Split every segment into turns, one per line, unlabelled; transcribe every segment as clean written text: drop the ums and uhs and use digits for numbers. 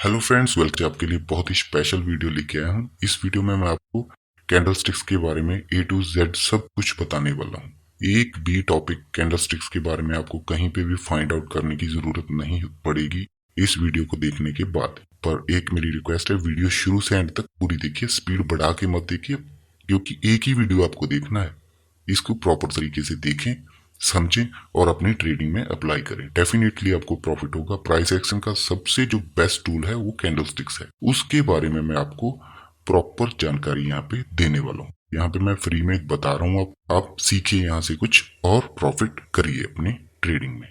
Hello friends, welcome. आपके लिए बहुत ही स्पेशल वीडियो लेके आया हूँ। इस वीडियो में मैं आपको कैंडल स्टिक्स के बारे में ए टू जेड सब कुछ बताने वाला हूँ। एक भी टॉपिक कैंडल स्टिक्स के बारे में आपको कहीं पे भी फाइंड आउट करने की जरूरत नहीं पड़ेगी इस वीडियो को देखने के बाद। पर एक मेरी रिक्वेस्ट है, वीडियो शुरू से एंड तक पूरी देखिए, स्पीड बढ़ा के मत देखिए, क्योंकि एक ही वीडियो आपको देखना है। इसको प्रॉपर तरीके से देखें, समझें और अपनी ट्रेडिंग में अप्लाई करें। डेफिनेटली आपको प्रॉफिट होगा। प्राइस एक्शन का सबसे जो बेस्ट टूल है वो कैंडल स्टिक्स है। उसके बारे में मैं आपको प्रॉपर जानकारी यहाँ पे देने वाला हूँ। यहाँ पे मैं फ्री में बता रहा हूँ, आप सीखिए यहाँ से कुछ और प्रॉफिट करिए अपने ट्रेडिंग में।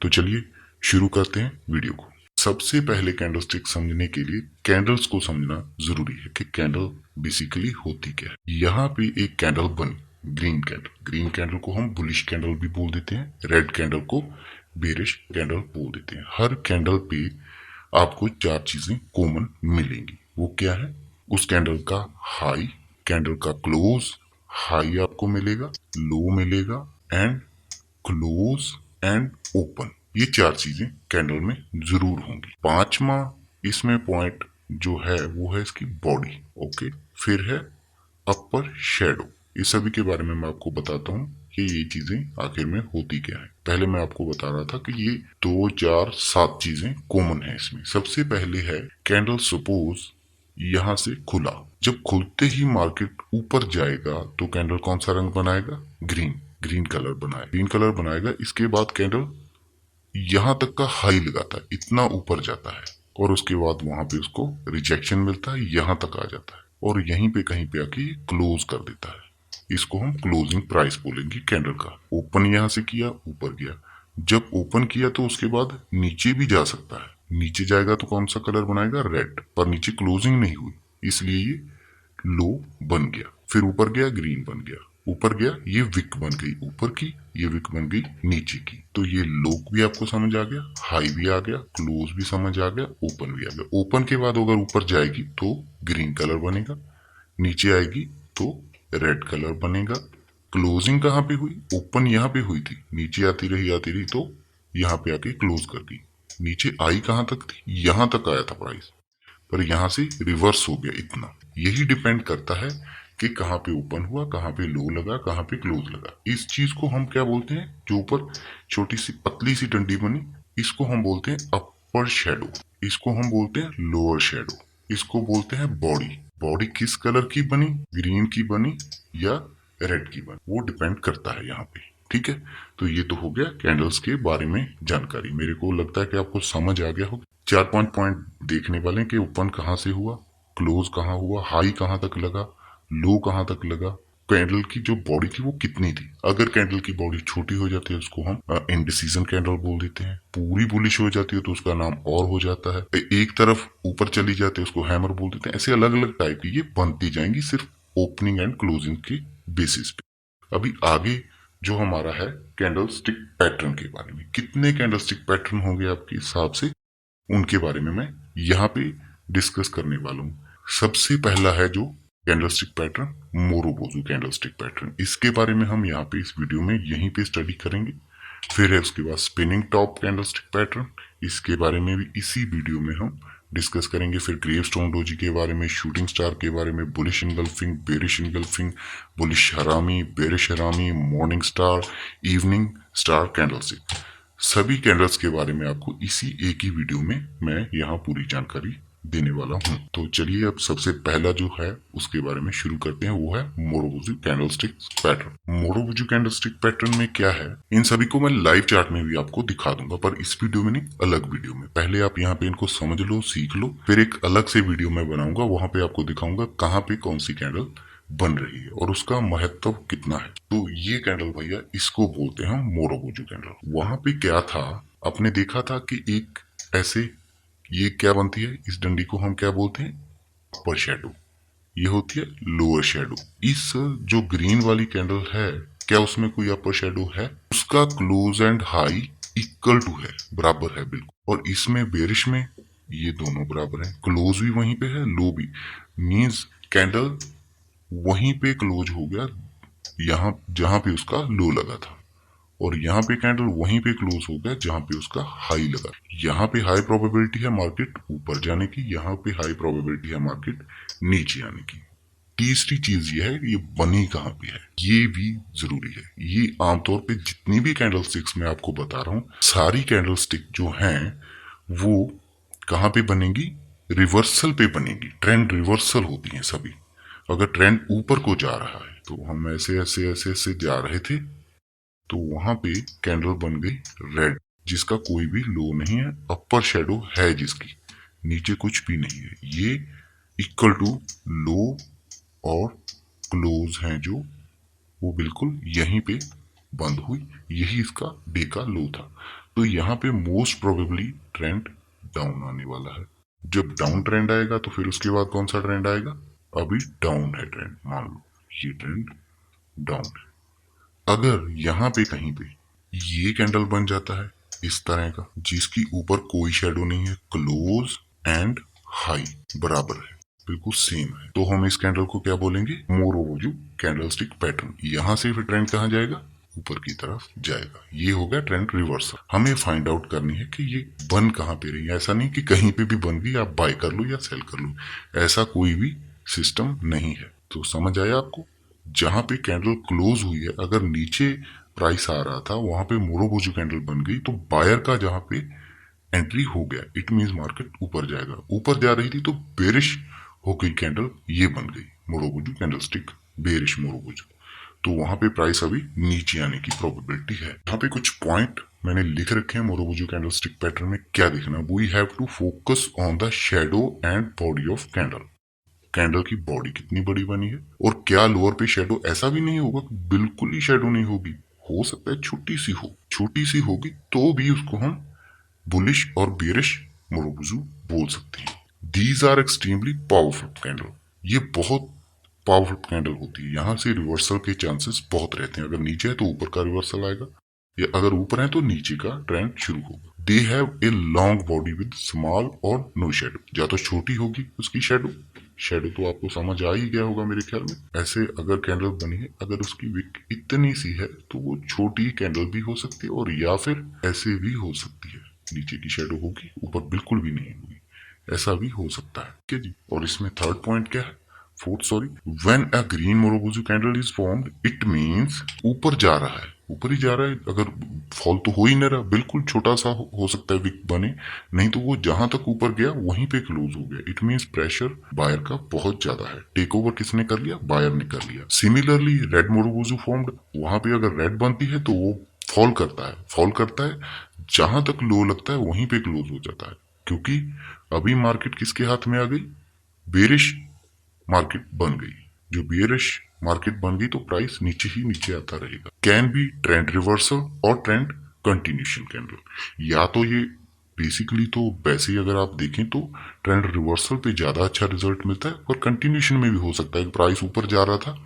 तो चलिए शुरू करते हैं वीडियो को। सबसे पहले कैंडल स्टिक समझने के लिए कैंडल्स को समझना जरूरी है कि कैंडल बेसिकली होती क्या है। यहाँ पे एक कैंडल बनी, ग्रीन कैंडल को हम बुलिश कैंडल भी बोल देते हैं, रेड कैंडल को बेरिश कैंडल बोल देते हैं। हर कैंडल पे आपको चार चीजें कॉमन मिलेंगी। वो क्या है? उस कैंडल का हाई, कैंडल का क्लोज, हाई आपको मिलेगा, लो मिलेगा एंड क्लोज एंड ओपन। ये चार चीजें कैंडल में जरूर होंगी। पांचवा इसमें पॉइंट जो है वो है इसकी बॉडी। ओके, फिर है अपर शेडो। इस सभी के बारे में मैं आपको बताता हूँ कि ये चीजें आखिर में होती क्या है। पहले मैं आपको बता रहा था कि ये 2 4 7 चीजें कॉमन है इसमें। सबसे पहले है कैंडल सपोज यहां से खुला, जब खुलते ही मार्केट ऊपर जाएगा तो कैंडल कौन सा रंग बनाएगा? ग्रीन कलर बनाएगा। इसके बाद कैंडल यहां तक का हाई लगाता है, इतना ऊपर जाता है और उसके बाद वहां पे उसको रिजेक्शन मिलता है, यहां तक आ जाता है और यहीं पे कहीं पे आके क्लोज कर देता है। इसको हम क्लोजिंग प्राइस बोलेंगे कैंडल का। ओपन यहां से किया, ऊपर गया। जब ओपन किया तो उसके बाद नीचे भी जा सकता है। नीचे जाएगा तो कौन सा कलर बनाएगा? रेड। पर नीचे क्लोजिंग नहीं हुई, इसलिए ये लो बन गया। फिर ऊपर गया, ग्रीन बन गया। ऊपर गया, ये विक बन गई ऊपर की, ये विक बन गई नीचे की। तो ये लो भी आपको समझ आ गया, हाई भी आ गया, क्लोज भी समझ आ गया, ओपन भी आ गया। ओपन के बाद अगर ऊपर जाएगी तो ग्रीन कलर बनेगा, नीचे आएगी तो रेड कलर बनेगा। क्लोजिंग कहाँ पे हुई? ओपन यहाँ पे हुई थी, नीचे आती रही तो यहाँ पे आके क्लोज कर दी। नीचे आई कहाँ तक थी? यहाँ तक आया था प्राइस, पर यहां से रिवर्स हो गया इतना। यही डिपेंड करता है कि कहाँ पे ओपन हुआ, कहाँ पे लो लगा, कहाँ पे क्लोज लगा। इस चीज को हम क्या बोलते हैं? जो ऊपर छोटी सी पतली सी डंडी बनी, इसको हम बोलते हैं अपर शेडो। इसको हम बोलते हैं लोअर शेडो। इसको बोलते हैं बॉडी। बॉडी किस कलर की बनी? ग्रीन की बनी या रेड की बनी, वो डिपेंड करता है यहाँ पे। ठीक है, तो ये तो हो गया कैंडल्स के बारे में जानकारी। मेरे को लगता है कि आपको समझ आ गया होगा। 4 5 पॉइंट देखने वाले कि ओपन कहाँ से हुआ, क्लोज कहाँ हुआ, हाई कहाँ तक लगा, लो कहाँ तक लगा, कैंडल की जो बॉडी थी वो कितनी थी। अगर कैंडल की बॉडी छोटी हो जाती है उसको हम इंडिसीजन कैंडल बोल देते हैं। पूरी बुलिश हो जाती है तो उसका नाम और हो जाता है। एक तरफ ऊपर चली जाती है उसको हैमर बोल देते हैं। ऐसे अलग अलग टाइप की ये बनती जाएंगी सिर्फ ओपनिंग एंड क्लोजिंग के बेसिस पे। अभी आगे जो हमारा है कैंडल स्टिक पैटर्न के बारे में, कितने कैंडल स्टिक पैटर्न होंगे आपके हिसाब से, उनके बारे में मैं यहाँ पे डिस्कस करने वाला हूँ। सबसे पहला है जो कैंडलस्टिक पैटर्न, मोरोबोजू कैंडलस्टिक पैटर्न। इसके बारे में हम यहाँ पे इस वीडियो में यहीं पे स्टडी करेंगे। फिर है उसके बाद स्पिनिंग टॉप कैंडलस्टिक पैटर्न, इसके बारे में भी इसी वीडियो में हम डिस्कस करेंगे। फिर ग्रेवस्टोन डोजी के बारे में, शूटिंग स्टार के बारे में, bullish engulfing, bearish engulfing, bullish हरामी, बेरिश हरामी, morning star, evening star candlestick, सभी कैंडल्स के बारे में आपको इसी एक ही वीडियो में मैं यहाँ पूरी जानकारी देने वाला हूँ। तो चलिए अब सबसे पहला जो है उसके बारे में शुरू करते हैं, वो है मोरोबुजू कैंडलस्टिक पैटर्न। मोरोबुजू कैंडलस्टिक पैटर्न में क्या है, इन सभी को मैं लाइव चार्ट में भी आपको दिखा दूंगा, पर इस वीडियो में नहीं, अलग वीडियो में। पहले आप यहाँ पे इनको समझ लो, सीख लो, फिर एक अलग से वीडियो में बनाऊंगा, वहां पे आपको दिखाऊंगा कहाँ पे कौन सी कैंडल बन रही है और उसका महत्व कितना है। तो ये कैंडल भैया, इसको बोलते हैं मोरोबुजू कैंडल। वहां पे क्या था, आपने देखा था कि एक ऐसे ये क्या बनती है, इस डंडी को हम क्या बोलते हैं? अपर शेडो। ये होती है लोअर शेडो। इस जो ग्रीन वाली कैंडल है, क्या उसमें कोई अपर शेडो है? उसका close and high equal to है, बराबर है बिल्कुल। और इसमें बेरिश में ये दोनों बराबर है, क्लोज भी वहीं पे है, लो भी। मीन्स कैंडल वहीं पे क्लोज हो गया, यहाँ जहां पे उसका लो लगा था। और यहाँ पे कैंडल वहीं पे क्लोज हो गया जहां पे उसका हाई लगा। यहाँ पे हाई प्रोबेबिलिटी है मार्केट ऊपर जाने की, यहाँ पे हाई प्रोबेबिलिटी है मार्केट नीचे आने की। तीसरी चीज ये है ये बनी कहाँ पे है, ये भी जरूरी है। ये आमतौर पे जितनी भी कैंडल स्टिक्स मैं आपको बता रहा हूँ, सारी कैंडल स्टिक जो हैं वो कहाँ पे बनेंगी, रिवर्सल पे बनेगी। ट्रेंड रिवर्सल होती है सभी। अगर ट्रेंड ऊपर को जा रहा है तो हम ऐसे ऐसे ऐसे ऐसे जा रहे थे तो वहां पे कैंडल बन गई रेड, जिसका कोई भी लो नहीं है, अपर शेडो है जिसकी, नीचे कुछ भी नहीं है। ये इक्वल टू लो और क्लोज हैं जो वो बिल्कुल यहीं पे बंद हुई, यही इसका डे का लो था। तो यहाँ पे मोस्ट प्रोबेबली ट्रेंड डाउन आने वाला है। जब डाउन ट्रेंड आएगा तो फिर उसके बाद कौन सा ट्रेंड आएगा, अभी डाउन है ट्रेंड, मान लो ये ट्रेंड डाउन है। अगर यहाँ पे कहीं पे ये कैंडल बन जाता है इस तरह का जिसकी ऊपर कोई शेडो नहीं है, क्लोज एंड हाई बराबर है, बिल्कुल सेम है, तो हम इस कैंडल को क्या बोलेंगे, मोरोवोजू कैंडलस्टिक पैटर्न। यहाँ से फिर ट्रेंड कहाँ जाएगा, ऊपर की तरफ जाएगा। ये हो गया ट्रेंड रिवर्सल। हमें फाइंड आउट करनी है कि ये बन कहाँ पे रही है। ऐसा नहीं कि कहीं पे भी बन गई आप बाय कर लो या सेल कर लो, ऐसा कोई भी सिस्टम नहीं है। तो समझ आया आपको, जहां पे कैंडल क्लोज हुई है अगर नीचे प्राइस आ रहा था वहां पे मोरोबोजू कैंडल बन गई तो बायर का जहां पे एंट्री हो गया, इट मीन्स मार्केट ऊपर जाएगा। ऊपर जा रही थी तो बेरिश हो गई कैंडल, ये बन गई मोरोबोजू कैंडलस्टिक, बेरिश मोरोबोजू। तो वहां पे प्राइस अभी नीचे आने की प्रोबेबिलिटी है। यहाँ पे कुछ पॉइंट मैंने लिख रखे हैं मोरोबोजू कैंडलस्टिक पैटर्न में क्या देखना, we have to focus on the shadow and body of candle. Candle की बॉडी कितनी बड़ी बनी है और क्या लोअर पे शेडो, ऐसा भी नहीं होगा बिल्कुल ही शेडो नहीं होगी, हो सकता है छोटी सी हो, छोटी सी होगी तो भी उसको हम बुलिश और बेरिश मोरोबोजू बोल सकते हैं। These are extremely powerful candle, ये बहुत पावरफुल कैंडल होती है। यहाँ से रिवर्सल के चांसेस बहुत रहते हैं। अगर नीचे है तो ऊपर का रिवर्सल आएगा, या अगर ऊपर है तो नीचे का ट्रेंड शुरू होगा। They have a long body with small और नो शेडो, या तो छोटी होगी उसकी शेडो, शेडो तो आपको समझ आ ही गया होगा मेरे ख्याल में। ऐसे अगर कैंडल बनी है, अगर उसकी विक इतनी सी है तो वो छोटी कैंडल भी हो सकती है, और या फिर ऐसे भी हो सकती है, नीचे की शेडो होगी ऊपर बिल्कुल भी नहीं होगी, ऐसा भी हो सकता है। ठीक है जी। और इसमें थर्ड पॉइंट क्या है, fourth sorry, when a green marubozu candle is formed it means ऊपर जा रहा है, ऊपर ही जा रहा है। अगर फॉल तो हो ही नहीं रहा, बिल्कुल छोटा सा हो सकता है विक बने, नहीं तो वो जहां तक ऊपर गया वहीं पे क्लोज हो गया, इट मींस प्रेशर बायर का बहुत ज्यादा है। टेक ओवर किसने कर लिया, बायर ने कर लिया। सिमिलरली रेड मोरोबोजू फॉर्म्ड, वहां पे अगर रेड बनती है तो वो फॉल करता है, फॉल करता है, जहां तक लो लगता है वहीं पे क्लोज हो जाता है, क्योंकि अभी मार्केट किसके हाथ में आ गई, बेरिश मार्केट बन गई। जो बियरिश मार्केट बन गई तो प्राइस नीचे ही नीचे आता रहेगा। कैन बी ट्रेंड रिवर्सल और ट्रेंड कंटिन्यूशन कैंडल। या तो ये बेसिकली तो वैसे ही अगर आप देखें तो ट्रेंड रिवर्सल पे ज्यादा अच्छा रिजल्ट मिलता है, और कंटिन्यूशन में भी हो सकता है कि प्राइस ऊपर जा रहा था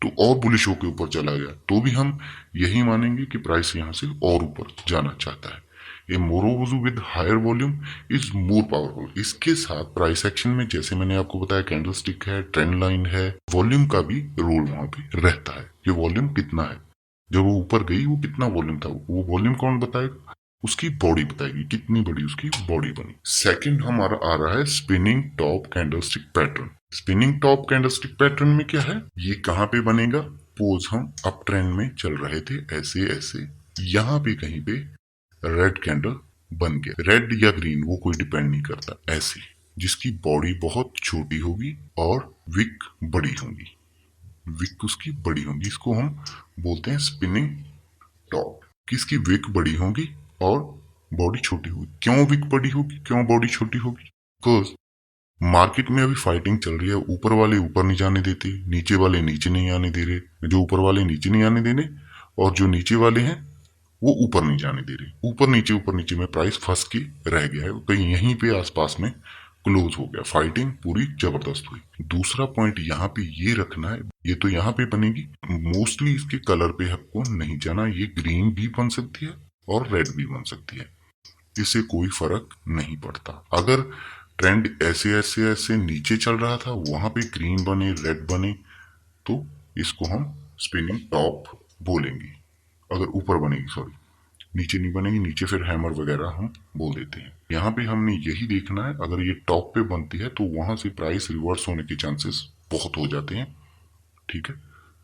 तो और बुलिश होकर ऊपर चला गया, तो भी हम यही मानेंगे कि प्राइस यहां से और ऊपर जाना चाहता है। A marubozu with higher volume is more powerful. इसके साथ प्राइस एक्शन में जैसे मैंने आपको बताया कैंडल स्टिक है, ट्रेंड लाइन है, वॉल्यूम का भी रोल वहां पे रहता है कि वॉल्यूम कितना है। जब वो ऊपर गई वो कितना वॉल्यूम था, वो वॉल्यूम कौन बताएगा, उसकी बॉडी बताएगी कितनी बड़ी उसकी बॉडी बनी। सेकंड हमारा आ रहा है spinning top candlestick pattern. Spinning top candlestick pattern में क्या है, ये कहाँ पे बनेगा, पोज हम अप ट्रेंड में चल रहे थे ऐसे ऐसे, यहाँ पे कहीं पे रेड कैंडल बन गया, रेड या ग्रीन वो कोई डिपेंड नहीं करता, ऐसे जिसकी बॉडी बहुत छोटी होगी और विक बड़ी होगी, विक उसकी बड़ी होगी, इसको हम बोलते हैं स्पिनिंग टॉप। किसकी विक बड़ी होगी और बॉडी छोटी होगी। क्यों विक बड़ी होगी, क्यों बॉडी छोटी होगी, बिकॉज मार्केट में अभी फाइटिंग चल रही है, ऊपर वाले ऊपर नहीं जाने देते, नीचे वाले नीचे नहीं आने दे रहे, जो ऊपर वाले नीचे नहीं आने देने और जो नीचे वाले हैं वो ऊपर नहीं जाने दे रहे, ऊपर नीचे में प्राइस फंस के रह गया है, कहीं यहीं पे आसपास में क्लोज हो गया, फाइटिंग पूरी जबरदस्त हुई। दूसरा पॉइंट यहाँ पे ये रखना है, ये तो यहाँ पे बनेगी, मोस्टली इसके कलर पे आपको नहीं जाना, ये ग्रीन भी बन सकती है और रेड भी बन सकती है, इससे कोई फर्क नहीं पड़ता। अगर ट्रेंड ऐसे ऐसे ऐसे नीचे चल रहा था, वहां पे ग्रीन बने रेड बने तो इसको हम स्पिनिंग टॉप बोलेंगे। अगर ऊपर बनेगी, सॉरी नीचे नहीं बनेगी, नीचे फिर हैमर वगैरह हम बोल देते हैं। यहाँ पे हमने यही देखना है, अगर ये टॉप पे बनती है तो वहां से प्राइस रिवर्स होने के चांसेस बहुत हो जाते हैं। ठीक है,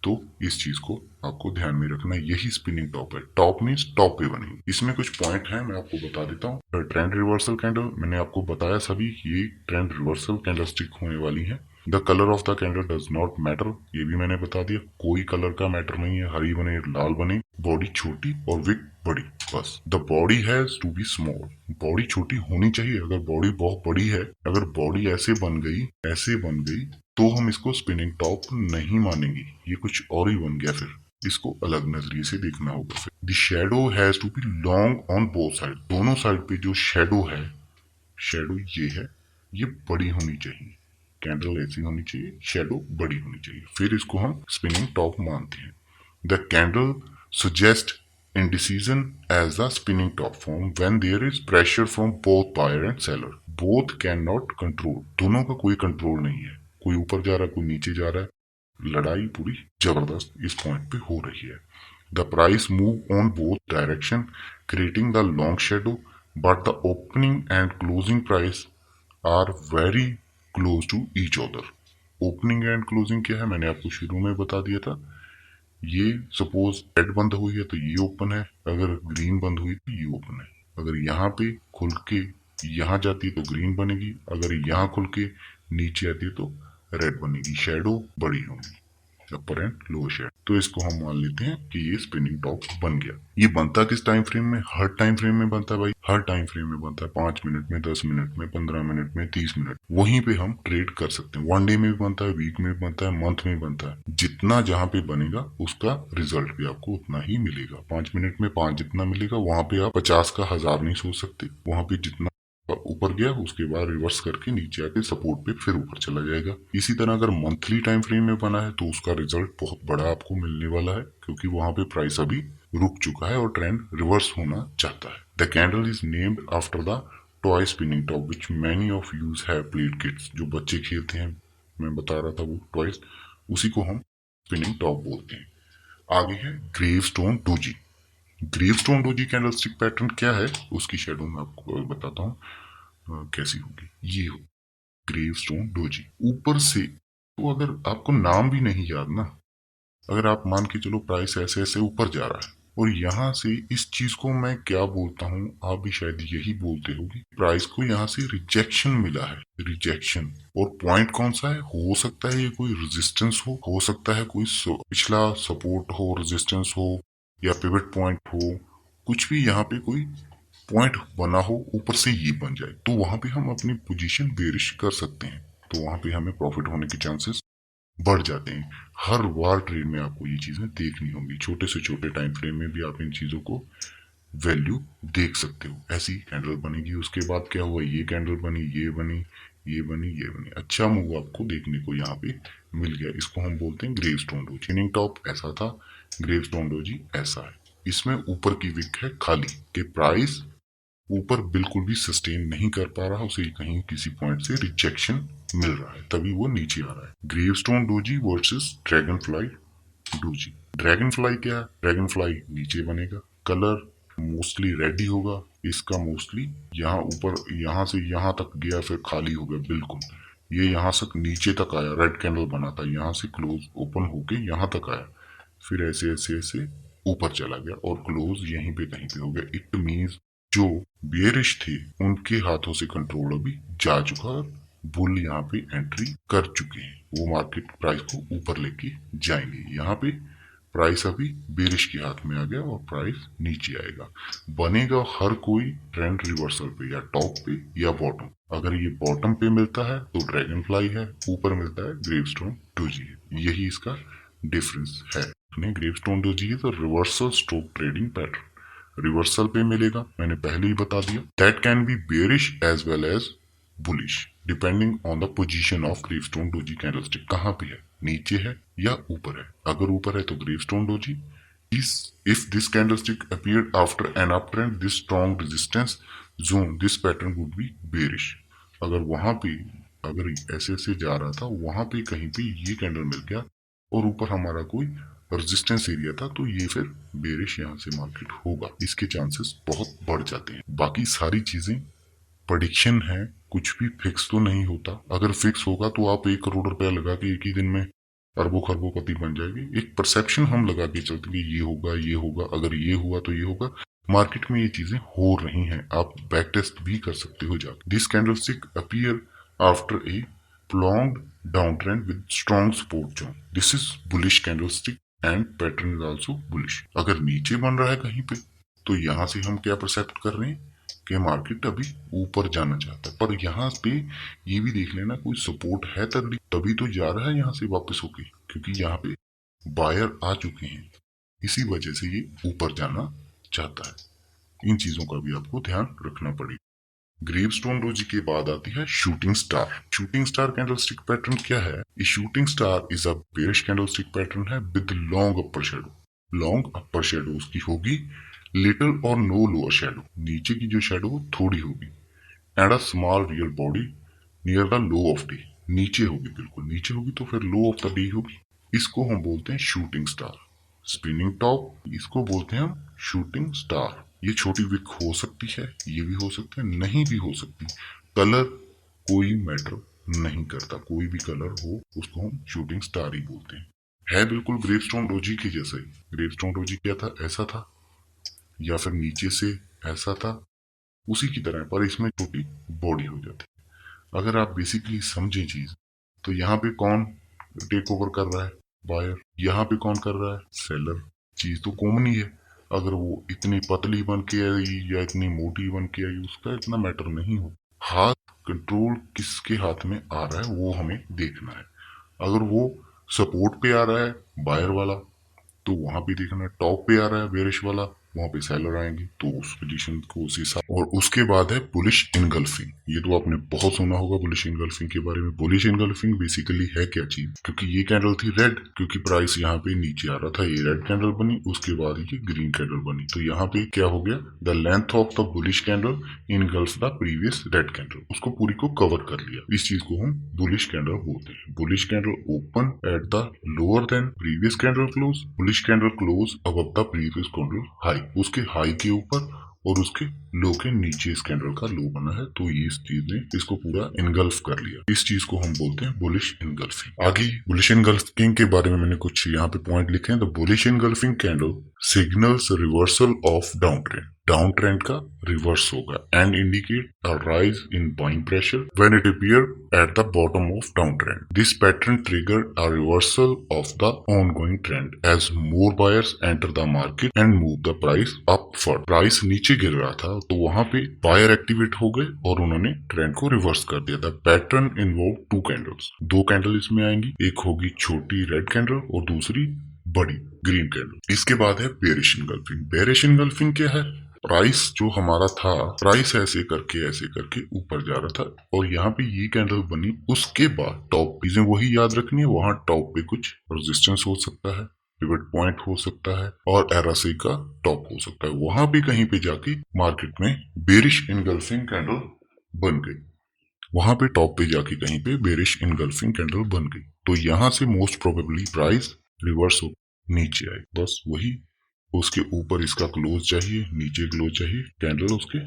तो इस चीज को आपको ध्यान में रखना है। यही स्पिनिंग टॉप है, टॉप मीन्स टॉप पे बनेगी। इसमें कुछ पॉइंट है, मैं आपको बता देता हूँ। ट्रेंड रिवर्सल कैंडल मैंने आपको बताया सभी, ये ट्रेंड रिवर्सल कैंडल स्टिक होने वाली है। The colour of the candle does not matter, ये भी मैंने बता दिया, कोई कलर का मैटर नहीं है, हरी बने लाल बने, बॉडी छोटी और विक बड़ी, बस। The body has to be small, body छोटी होनी चाहिए। अगर बॉडी बहुत बड़ी है, अगर बॉडी ऐसे बन गई तो हम इसको स्पिनिंग टॉप नहीं मानेंगे, ये कुछ और ही बन गया, फिर इसको अलग नजरिए से देखना होगा। फिर the shadow has to be long on both side, दोनों साइड पे जो शेडो है, शेडो ये है, ये बड़ी होनी चाहिए। कैंडल ऐसी होनी चाहिए, शेडो बड़ी होनी चाहिए, फिर इसको हम स्पिनिंग टॉप मानते हैं। The candle suggest indecision as the spinning top form when there is pressure from both buyer and seller. Both cannot control. दोनों का कोई कंट्रोल नहीं है, कोई ऊपर जा रहा है कोई नीचे जा रहा है, लड़ाई पूरी जबरदस्त इस पॉइंट पे हो रही है। The price move on both direction creating the long shadow, but the opening and closing price are very close to each other. Opening and closing क्या है, मैंने आपको शुरू में बता दिया था। ये सपोज रेड बंद हुई है तो ये ओपन है, अगर ग्रीन बंद हुई तो ये ओपन है। अगर यहाँ पे खुल के यहाँ जाती है तो ग्रीन बनेगी, अगर यहाँ खुल के नीचे आती है तो रेड बनेगी, शेडो बड़ी होगी, अपर एंड लोअर शेड। तो इसको हम मान लेते हैं कि ये स्पिनिंग टॉप बन गया। ये बनता किस टाइम फ्रेम में, हर टाइम फ्रेम में बनता है भाई, हर टाइम फ्रेम में बनता है, 5 मिनट में, 10 मिनट में, 15 मिनट में, 30 मिनट, वहीं पे हम ट्रेड कर सकते हैं। 1 डे में भी बनता है, वीक में भी बनता है, मंथ में बनता है। जितना जहां पे बनेगा उसका रिजल्ट भी आपको उतना ही मिलेगा। 5 मिनट में 5 जितना मिलेगा, वहां पे आप 50 का 1000 नहीं सोच सकते। वहां पे जितना ऊपर गया उसके बाद रिवर्स करके नीचे आके सपोर्ट पे फिर ऊपर चला जाएगा। इसी तरह अगर मंथली टाइम फ्रेम में बना है तो उसका रिजल्ट बहुत बड़ा आपको मिलने वाला है, क्योंकि वहां पे प्राइस अभी रुक चुका है और ट्रेंड रिवर्स होना चाहता है। The candle is named after the toy spinning top which many of use have played kids, जो बच्चे खेलते हैं, मैं बता रहा था वो टॉयज, उसी को हम स्पिनिंग टॉप बोलते हैं। आगे है gravestone doji. Gravestone doji candlestick pattern क्या है, उसकी शेडो में आपको बताता हूँ कैसी होगी। ये हो ग्रेवस्टोन डोजी, ऊपर से, तो अगर आपको नाम भी नहीं याद ना, अगर आप मान के चलो प्राइस ऐसे ऐसे ऊपर जा रहा है और यहाँ से इस चीज को मैं क्या बोलता हूँ, आप भी शायद यही बोलते हो कि प्राइस को यहाँ से रिजेक्शन मिला है, रिजेक्शन। और पॉइंट कौन सा है, हो सकता है ये कोई रेजिस्टेंस हो सकता है कोई पिछला सपोर्ट हो, रेजिस्टेंस हो, या पिवट पॉइंट हो, कुछ भी यहाँ पे कोई पॉइंट बना हो, ऊपर से ये बन जाए, तो वहां पे हम अपनी पोजीशन बेरिश कर सकते हैं, तो वहां पे हमें प्रॉफिट होने के चांसेस बढ़ जाते हैं। हर बार ट्रेड में आपको ये चीजें देखनी होंगी, छोटे से छोटे टाइम फ्रेम में भी आप इन चीजों को वैल्यू देख सकते हो। ऐसी कैंडल बनेगी, उसके बाद क्या हुआ, ये कैंडल बनी, ये बनी, ये बनी, ये बनी, अच्छा मूव आपको देखने को यहाँ पे मिल गया। इसको हम बोलते हैं ग्रेवस्टोन डोजी। स्पिनिंग टॉप ऐसा था, ग्रेवस्टोन डोजी ऐसा है। इसमें ऊपर की विक है खाली, के प्राइस ऊपर बिल्कुल भी सस्टेन नहीं कर पा रहा, उसे कहीं किसी पॉइंट से रिजेक्शन मिल रहा है, तभी वो नीचे आ रहा है। Gravestone doji versus dragon fly doji. Dragon fly क्या है, ड्रैगन फ्लाई नीचे बनेगा, कलर मोस्टली रेड ही होगा, इसका मोस्टली यहाँ ऊपर, यहाँ से यहाँ तक गया फिर खाली हो गया बिल्कुल, ये यहाँ से नीचे तक आया, रेड कैंडल बना था, यहाँ से क्लोज ओपन होके यहाँ तक आया, फिर ऐसे ऐसे ऐसे ऊपर चला गया और क्लोज यहीं पे कहीं पे हो गया। इट मीन्स जो बेरिश थे उनके हाथों से कंट्रोल अभी जा चुका है, बुल यहाँ पे एंट्री कर चुके हैं, वो मार्केट प्राइस को ऊपर लेके जाएंगे। यहाँ पे प्राइस अभी बेरिश के हाथ में आ गया और प्राइस नीचे आएगा। बनेगा हर कोई ट्रेंड रिवर्सल पे, या टॉप पे या बॉटम। अगर ये बॉटम पे मिलता है तो ड्रैगन फ्लाई है, ऊपर मिलता है ग्रेवस्टोन डोजी है, यही इसका डिफरेंस है। ग्रेवस्टोन डोजी है तो reversal stroke trading pattern, reversal पे मिलेगा, मैंने पहले ही बता दिया। That can be bearish as well as bullish depending on the position of gravestone doji candlestick, कहाँ पे है, नीचे है या ऊपर है। अगर ऊपर है तो gravestone doji. If this candlestick appeared after an uptrend, this strong resistance zone, this pattern would be bearish. अगर वहां पे, अगर ऐसे ऐसे जा रहा था, वहां पे कहीं पे ये कैंडल मिल गया और ऊपर हमारा कोई रेजिस्टेंस एरिया था, तो ये फिर बेरिश यहाँ से मार्केट होगा, इसके चांसेस बहुत बढ़ जाते हैं। बाकी सारी चीजें प्रेडिक्शन है, कुछ भी फिक्स तो नहीं होता। अगर फिक्स होगा तो आप 1 करोड़ रुपया लगा के एक ही दिन में अरबों खरबों पति बन जाएगी। एक परसेप्शन हम लगा के चलते कि ये होगा ये होगा, अगर ये हुआ तो ये होगा। मार्केट में ये चीजें हो रही हैं, आप बैक टेस्ट भी कर सकते हो जाके। This candlestick appear after a prolonged downtrend with strong support zone. This is bullish candlestick and pattern is also bullish. अगर नीचे बन रहा है कहीं पे तो यहाँ से हम क्या परसेप्ट कर रहे हैं कि मार्केट अभी ऊपर जाना चाहता है, पर यहाँ पे ये भी देख लेना कोई सपोर्ट है तभी तो जा रहा है यहाँ से वापस होके, क्योंकि यहाँ पे बायर आ चुके हैं, इसी वजह से ये ऊपर जाना चाहता है। इन चीजों का भी आपको ध्यान रखना पड़ेगा। ग्रेवस्टोन डोजी के बाद आती है shooting star. Shooting star candlestick pattern क्या है? ये shooting star is a bearish candlestick pattern है with long upper shadow. Long upper shadow उसकी होगी, लिटिल और नो लोअर शेडो, नीचे की जो शेडो थोड़ी होगी, and a small real body near the low of day. नीचे होगी, बिल्कुल नीचे होगी, तो फिर लो ऑफ द डे होगी। इसको हम बोलते हैं शूटिंग स्टार। स्पिनिंग टॉप, इसको बोलते हैं हम शूटिंग स्टार। ये छोटी विक हो सकती है, ये भी हो सकता है, नहीं भी हो सकती। कलर कोई मैटर नहीं करता, कोई भी कलर हो उसको हम शूटिंग स्टार ही बोलते हैं। है बिल्कुल ग्रेवस्टोन डोजी के जैसा ही। ग्रेवस्टोन डोजी क्या था? ऐसा था या फिर नीचे से ऐसा था, उसी की तरह, पर इसमें छोटी बॉडी हो जाती है। अगर आप बेसिकली समझें चीज, तो यहाँ पे कौन टेक ओवर कर रहा है? बायर। यहाँ पे कौन कर रहा है? सेलर। चीज तो कॉमन ही है। अगर वो इतनी पतली बन के आई या इतनी मोटी बन के आई, उसका इतना मैटर नहीं हो। हाथ कंट्रोल किसके हाथ में आ रहा है वो हमें देखना है। अगर वो सपोर्ट पे आ रहा है बायर वाला, तो वहां पे देखना है। टॉप पे आ रहा है बेरिश वाला, वहां पे सेलर आएंगे, तो उस पोजीशन को उसी हिसाब। और उसके बाद है बुलिश इनगल्फिंग। ये तो आपने बहुत सुना होगा बुलिश इनगल्फिंग के बारे में। बुलिश इनगल्फिंग बेसिकली है क्या चीज? क्योंकि ये कैंडल थी रेड, क्योंकि प्राइस यहाँ पे नीचे आ रहा था, ये रेड कैंडल बनी, उसके बाद ये ग्रीन कैंडल बनी, तो यहाँ पे क्या हो गया? The length of the bullish candle engulf the previous red candle, उसको पूरी को कवर कर लिया। इस चीज को हम बुलिश कैंडल बोलते हैं। Bullish candle open at the lower than previous candle close, bullish candle close above the previous candle high, उसके हाई के ऊपर और उसके लो के नीचे इस कैंडल का लो बना है, तो ये इस चीज ने इसको पूरा इनगल्फ कर लिया। इस चीज को हम बोलते हैं बुलिश इनगल्फिंग। आगे बुलिश इनगल्फिंग के बारे में मैंने कुछ यहाँ पे पॉइंट लिखे हैं। The bullish engulfing candle signals reversal of down trend. Down trend का रिवर्स होगा and indicate a rise in buying pressure when it appear at the bottom of down trend. This pattern triggered a reversal of the ongoing trend as more buyers enter the market and move the price upward. Price नीचे गिर रहा था, तो वहां पे buyer activate हो गए और उन्होंने ट्रेंड को रिवर्स कर दिया। The pattern involve two candles. दो कैंडल इसमें आएंगी, एक होगी छोटी रेड कैंडल और दूसरी बड़ी ग्रीन कैंडल। इसके बाद है बेरिश इनगल्फिंग। बेरिश इनगल्फिंग क्या है? प्राइस जो हमारा था, प्राइस ऐसे करके ऊपर जा रहा था, और यहाँ पे ये कैंडल बनी, उसके बाद टॉप चीजें वही याद रखनी है। वहां टॉप पे कुछ रेजिस्टेंस हो सकता है, पिवट पॉइंट हो सकता है, और RSI का टॉप हो सकता है। वहां पे कहीं पे जाके मार्केट में बेरिश इनगल्फिंग कैंडल बन गई, वहां पे टॉप पे जाके कहीं पे बेरिश इनगल्फिंग कैंडल बन गई, तो यहाँ से मोस्ट प्रोबेबली प्राइस रिवर्स हो नीचे आए। बस वही, उसके ऊपर इसका क्लोज चाहिए, नीचे क्लोज चाहिए, कैंडल उसके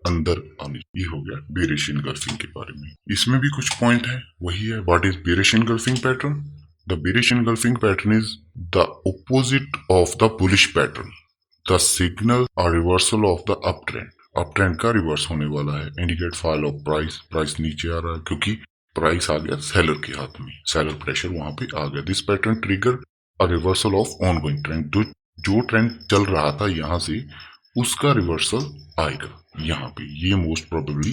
अंदर आनी। ये हो गया बेरिश इनगल्फिंग के बारे में। इसमें भी कुछ पॉइंट है, वही है what is bearish engulfing pattern. The bearish engulfing pattern is the opposite of the bullish pattern. The signal are reversal of the up trend. Up trend का रिवर्स होने वाला है। Indicate fall of price. Price नीचे आ रहा है क्योंकि price आ गया सेलर के हाथ में, सेलर प्रेशर वहां पे आ गया। This pattern trigger a reversal of ongoing trend. जो ट्रेंड चल रहा था यहाँ से, उसका रिवर्सल आएगा यहाँ पे। ये मोस्ट प्रोबेबली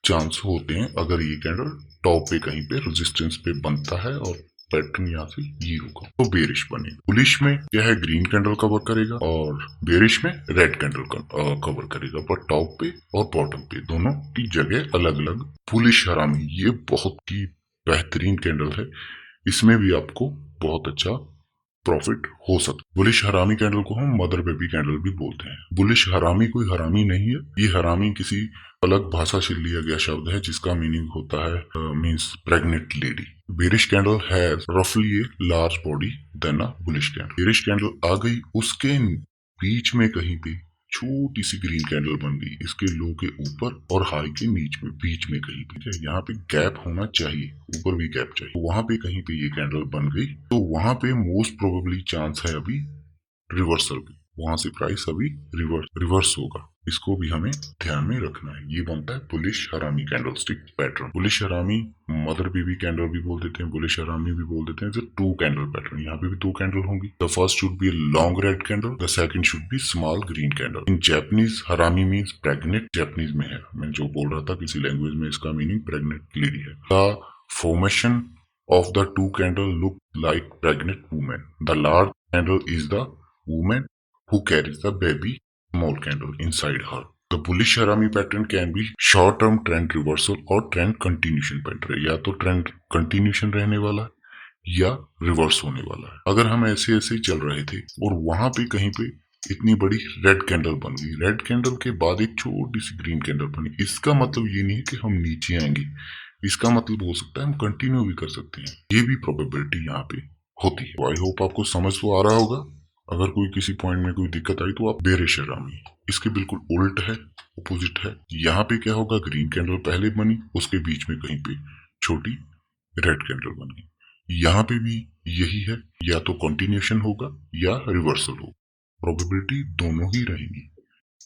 चांस होते हैं अगर ये कैंडल टॉप पे कहीं पे रेजिस्टेंस पे बनता है और पैटर्न यहाँ से ये होगा, तो बेरिश बनेगा। बुलिश में क्या है? ग्रीन कैंडल कवर करेगा, और बेरिश में रेड कैंडल कवर करेगा, पर टॉप पे और बॉटम पे दोनों की जगह अलग अलग। बुलिश हरामी, ये बहुत ही बेहतरीन कैंडल है, इसमें भी आपको बहुत अच्छा प्रॉफिट हो सकता। बुलिश हरामी कैंडल को हम मदर बेबी कैंडल भी बोलते हैं। बुलिश हरामी कोई हरामी नहीं है, ये हरामी किसी अलग भाषा से लिया गया शब्द है जिसका मीनिंग होता है means pregnant lady. Bearish candle has रफली a large body then a bullish candle. Bearish candle आ गई, उसके बीच में कहीं पे छोटी सी ग्रीन कैंडल बन गई, इसके लो के ऊपर और हाई के बीच में कहीं पे। यहाँ पे गैप होना चाहिए, ऊपर भी गैप चाहिए, वहां पे कहीं पे ये कैंडल बन गई, तो वहां पे मोस्ट प्रोबेबली चांस है अभी रिवर्सल की, वहां से प्राइस अभी रिवर्स होगा। इसको भी हमें ध्यान में रखना है। ये बनता है बुलिश हरामी candlestick pattern. Bullish harami mother baby candle भी बोल देते हैं, बुलिश हरामी भी बोल देते हैं। टू कैंडल पैटर्न, यहाँ पे भी दो कैंडल होंगी। The first should be long red candle, the second should be small green candle. In Japanese हरामी मीन्स प्रेग्नेंट, जैपनीज में है, मैं जो बोल रहा था किसी लैंग्वेज में इसका मीनिंग प्रेग्नेंट लेडी है। The formation of the two candle look like pregnant woman. The large candle is the woman who carries the baby, small candle inside her. The bullish harami pattern can be short term trend reversal और trend continuation pattern, या तो trend continuation रहने वाला है या reverse होने वाला है। अगर हम ऐसे ऐसे चल रहे थे और वहां पे कहीं पे इतनी बड़ी रेड कैंडल बन गई, रेड कैंडल के बाद एक छोटी सी ग्रीन कैंडल बनी, इसका मतलब ये नहीं है कि हम नीचे आएंगे, इसका मतलब हो सकता है हम कंटिन्यू भी कर सकते हैं। ये भी प्रोबेबिलिटी यहाँ पे होती है। आई होप आपको समझ तो आ रहा होगा। अगर कोई किसी पॉइंट में कोई दिक्कत आई तो आप बेरिश हरामी, इसके बिल्कुल उल्ट है, अपोजिट है। यहाँ पे क्या होगा, ग्रीन कैंडल पहले बनी, उसके बीच में कहीं पे छोटी रेड कैंडल बन गई। यहाँ पे भी यही है, या तो कंटिन्यूशन होगा या रिवर्सल होगा। प्रोबेबिलिटी दोनों ही रहेंगी,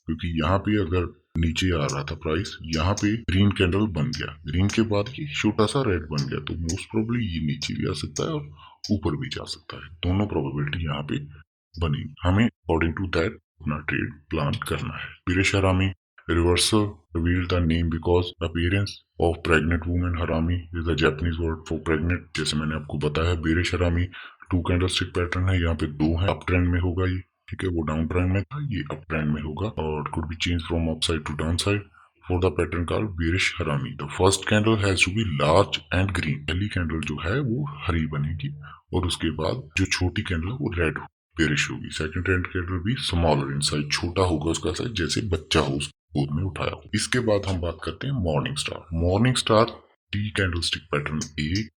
क्योंकि यहाँ पे अगर नीचे आ रहा था प्राइस, यहाँ पे ग्रीन कैंडल बन गया, ग्रीन के बाद ये छोटा सा रेड बन गया, तो मोस्ट प्रोबेबली ये नीचे भी आ सकता है और ऊपर भी जा सकता है। दोनों प्रोबेबिलिटी यहाँ पे बनेगी। हमें अकॉर्डिंग टू दैट अपना ट्रेड प्लान करना है। बेरिश हरामी reversal revealed the name because appearance of pregnant woman harami is the Japanese word for pregnant। जैसे मैंने आपको बताया, बेरिश हरामी टू कैंडलस्टिक पैटर्न है, यहाँ पे दो है, अप ट्रेंड में होगा ये, ठीक है, वो डाउन ट्रेंड में था, ये अप ट्रेंड में होगा, और could be change from up side to down side for the pattern called bearish हरामी। The first candle has to be large and green. पहली कैंडल जो है वो हरी बनेगी और उसके बाद जो छोटी कैंडल वो रेड बेरिश होगी। सेकंड ट्रेंड कैंडल भी स्मॉलर इन साइज, छोटा होगा उसका साइज, जैसे बच्चा हो उसको गोद में उठाया हो। इसके बाद हम बात करते हैं morning star. Morning star T candlestick pattern 1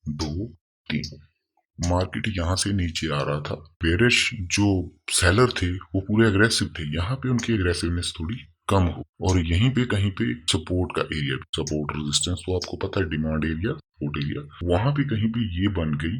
2 3। Market यहाँ से नीचे आ रहा था, बेरिश जो सेलर थे वो पूरे अग्रेसिव थे, यहाँ पे उनकी अग्रेसिवनेस थोड़ी कम हो, और यहीं पे कहीं पे सपोर्ट का एरिया, सपोर्ट रेजिस्टेंस तो आपको पता है, डिमांड एरिया, सपोर्ट एरिया, वहां पे कहीं पे ये बन गई,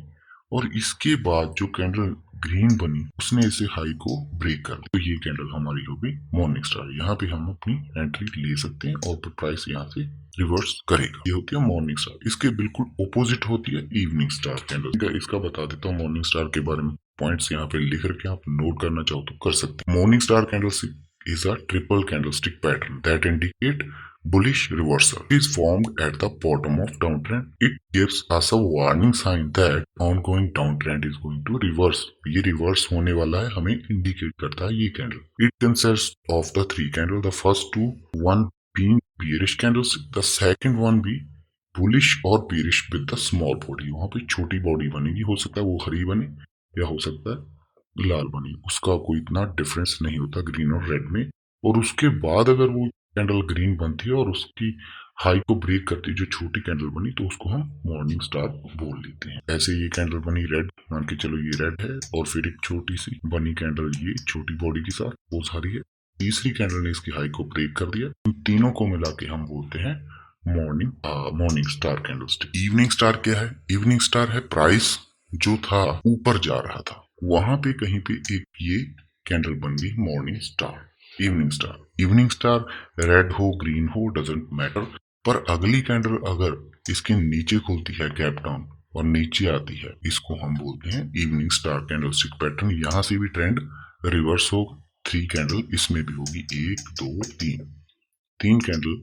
और इसके बाद जो कैंडल ग्रीन बनी उसने इसे हाई को ब्रेक कर दिया, तो ये कैंडल हमारी हो गई मॉर्निंग स्टार। यहाँ पे हम अपनी एंट्री ले सकते हैं और प्राइस यहाँ से रिवर्स करेगा। ये होती है मॉर्निंग स्टार। इसके बिल्कुल ओपोजिट होती है इवनिंग स्टार कैंडल। इसका बता देता हूँ मॉर्निंग स्टार के बारे में, पॉइंट्स यहाँ पे लिख करके आप नोट करना चाहो तो कर सकते हैं। Morning star candle is a triple candlestick pattern that indicate bullish reversal. It is formed at the bottom of downtrend. It gives us a warning sign that ongoing downtrend is going to reverse. ये reverse होने वाला है, हमें indicate करता है ये candle. It consists of the three candles. The first two, one being bearish candlestick, the second one be bullish और bearish with the small body. वहाँ पे छोटी body बनेगी, हो सकता है वो हरी बने या हो सकता है लाल बनी, उसका कोई इतना डिफरेंस नहीं होता ग्रीन और रेड में। और उसके बाद अगर वो कैंडल ग्रीन बनती है और उसकी हाई को ब्रेक करती है, जो छोटी कैंडल बनी, तो उसको हम मॉर्निंग स्टार बोल लेते हैं। ऐसे ये कैंडल बनी रेड, मान के चलो ये रेड है, और फिर एक छोटी सी बनी कैंडल ये छोटी बॉडी के साथ, वो सारी है। तीसरी कैंडल ने इसकी हाई को ब्रेक कर दिया। इन तीनों को मिला के हम बोलते हैं morning star candlestick. Evening star क्या है? इवनिंग स्टार है प्राइस जो था ऊपर जा रहा था, वहां पे कहीं पे एक ये कैंडल बन गई morning star, evening star. Evening star red हो ग्रीन हो डजंट मैटर, पर अगली कैंडल अगर इसके नीचे खुलती है गैप डाउन और नीचे आती है, इसको हम बोलते हैं इवनिंग स्टार कैंडलस्टिक पैटर्न। यहां से भी ट्रेंड रिवर्स होगा। थ्री कैंडल इसमें भी होगी, 1 2 3, तीन कैंडल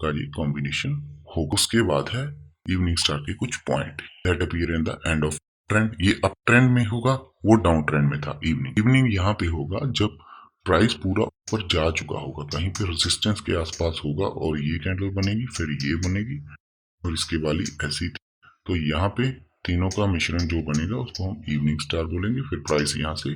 का ये कॉम्बिनेशन होगा। उसके बाद है इवनिंग स्टार के कुछ point that appear in the end of trend. ये अप ट्रेंड में होगा, वो डाउन ट्रेंड में था। इवनिंग यहाँ पे होगा जब प्राइस पूरा ऊपर जा चुका होगा, कहीं पे रेजिस्टेंस के आसपास होगा, और ये कैंडल बनेगी, फिर ये बनेगी, और इसके वाली ऐसी थी। तो यहाँ पे तीनों का मिश्रण जो बनेगा उसको हम इवनिंग स्टार बोलेंगे। फिर प्राइस यहाँ से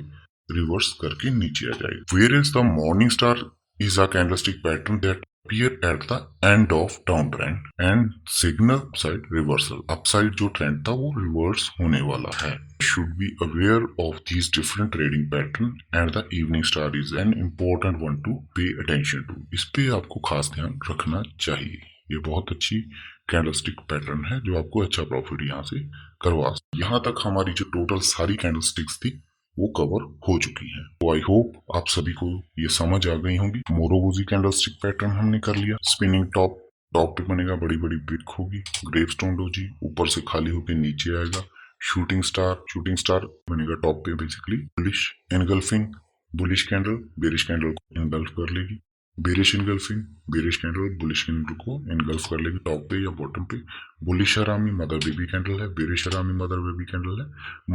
रिवर्स करके नीचे आ जाएगी। Where is the morning star is a candlestick pattern that appear at the end of downtrend and signal upside reversal. Upside जो ट्रेंड था वो रिवर्स होने वाला है. Should be aware of these different trading pattern and the evening star is an important one to pay attention to. इस पे आपको खास ध्यान रखना चाहिए. ये बहुत अच्छी कैंडलस्टिक पैटर्न है जो आपको अच्छा प्रॉफिट यहाँ से करवा. यहाँ तक हमारी जो टोटल सारी कैंडलस्टिक्स थी वो कवर हो चुकी है. तो आई होप आप सभी को ये समझ आ गई होंगी. मोरोबोजी कैंडलस्टिक पैटर्न हमने कर लिया. स्पिनिंग टॉप, टॉप पे बनेगा बड़ी बड़ी ब्रिक होगी. ग्रेवस्टोन डोजी ऊपर से खाली होकर नीचे आएगा. शूटिंग स्टार बनेगा टॉप पे basically. Bullish engulfing, bullish candle bearish candle को एनगल्फ कर लेगी. Bearish engulfing, bearish candle bullish candle को एनगल्फ कर लेगी टॉप पे या बॉटम पे. Bullish harami mother baby candle है, bearish harami mother baby candle है.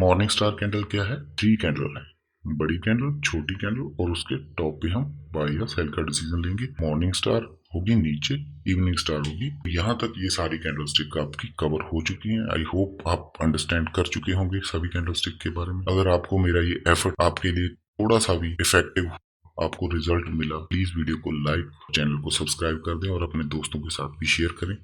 मॉर्निंग स्टार कैंडल क्या है? 3 कैंडल है, बड़ी कैंडल, छोटी कैंडल और उसके टॉप पे हम बाय या सेल का डिसीजन लेंगे. मॉर्निंग स्टार होगी नीचे, इवनिंग स्टार होगी. यहाँ तक ये सारी कैंडलस्टिक आपकी कवर हो चुकी हैं. आई होप आप अंडरस्टैंड कर चुके होंगे सभी कैंडलस्टिक के बारे में. अगर आपको मेरा ये एफर्ट आपके लिए थोड़ा सा भी इफेक्टिव, आपको रिजल्ट मिला, प्लीज वीडियो को लाइक, चैनल को सब्सक्राइब कर दें और अपने दोस्तों के साथ भी शेयर करें.